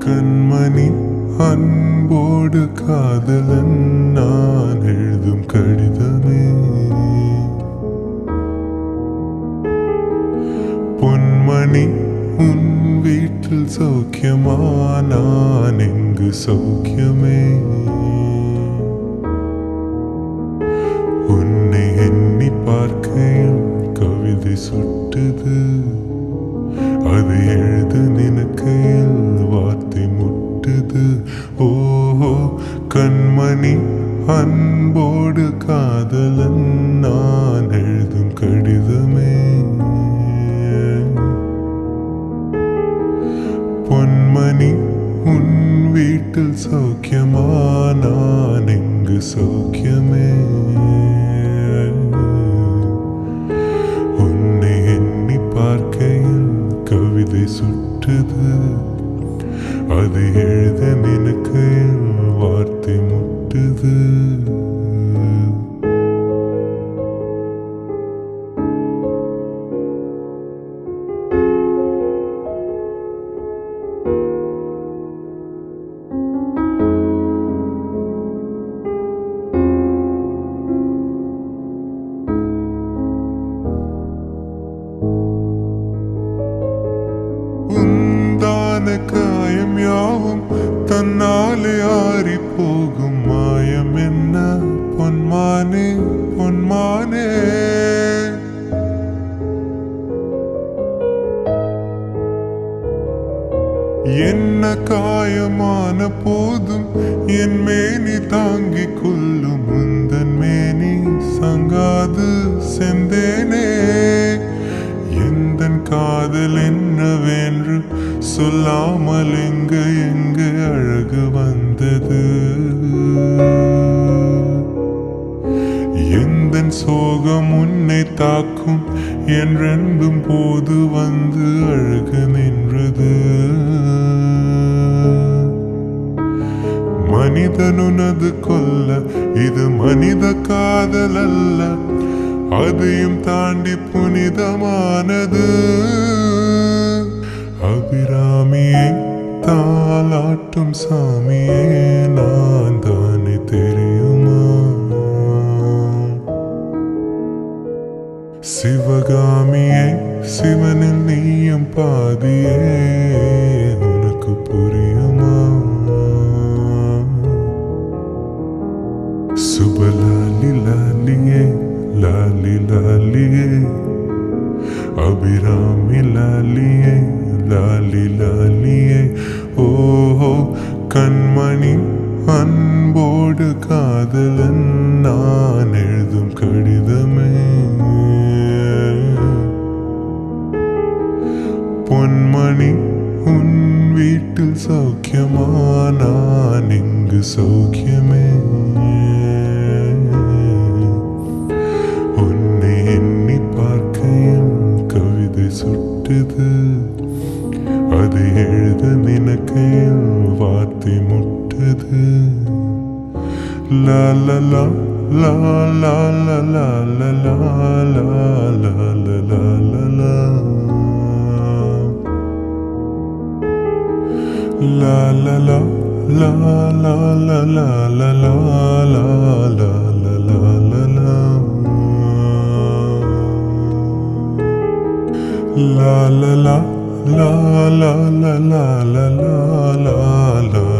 கண்மணி அன்போடு காதலன் நான் எழுதும் கடிதமே. பொன்மணி உன் வீட்டில் சௌக்கியமா? நான் எங்கு சௌக்கியமே. உன்னை எண்ணி பார்க்கையில் கவிதை சுட்டுது, அது எழுத நினைக்கையில் வார்த்தை முட்டுது. ஓஹோ கண்மணி அன்போடு காதலன் நான் எழுதும் கடிதமே. பொன்மணி உன் வீட்டில் சௌக்கியமா? நான் எங்கு சௌக்கியமே. உன்னை எண்ணி பார்க்கையில் கவிதை சுட்டுது, அது எழுத நினைக்கையில் வார்த்தை முட்டுது. காயம் யாவும் தன்னாலே ஆறி போகும், மாயம் என்ன பொன்மானே பொன்மானே. என்ன காயமான போதும் என் மேனி தாங்கிக் கொள்ளும், முந்தன் மேனி சங்காது செந்தேனே. எந்தன் காதல் என்னவென்று சொல்லாமல் எங்கு எங்கு அழகு வந்தது. எந்தன் சோகம் உன்னை தாக்கும் என்றென்பும் போது வந்து அழகு நின்றது. மனிதனுனது கொல்ல இது மனித காதல் அல்ல, அதையும் தாண்டி புனிதமானது. அபிராமியை தாலாட்டும் சாமியே நான் தானே தெரியுமா? சிவகாமியை சிவனில் நீயும் பாதியே, உனக்கு புரியுமா? சுபலாலி லாலியே லாலி லாலியே, அபிராமி லாலியே லாலி லாலியே. ஓஹோ கண்மணி அன்போடு காதலன் நான் எழுதும் கடிதமே. பொன்மணி உன் வீட்டில் சௌக்கியமா? நான் எங்கு சௌக்கியமே. உன்னை எண்ணி பார்க்கையில் கவிதை சுட்டுது, அது எழுத நினைக்கையில் வார்த்தை முட்டுது. லா லா லா லா லா லா லா லா லா லா லா லா லா. La la la la la la la la la la la la la la. La la la la la la la la la la la.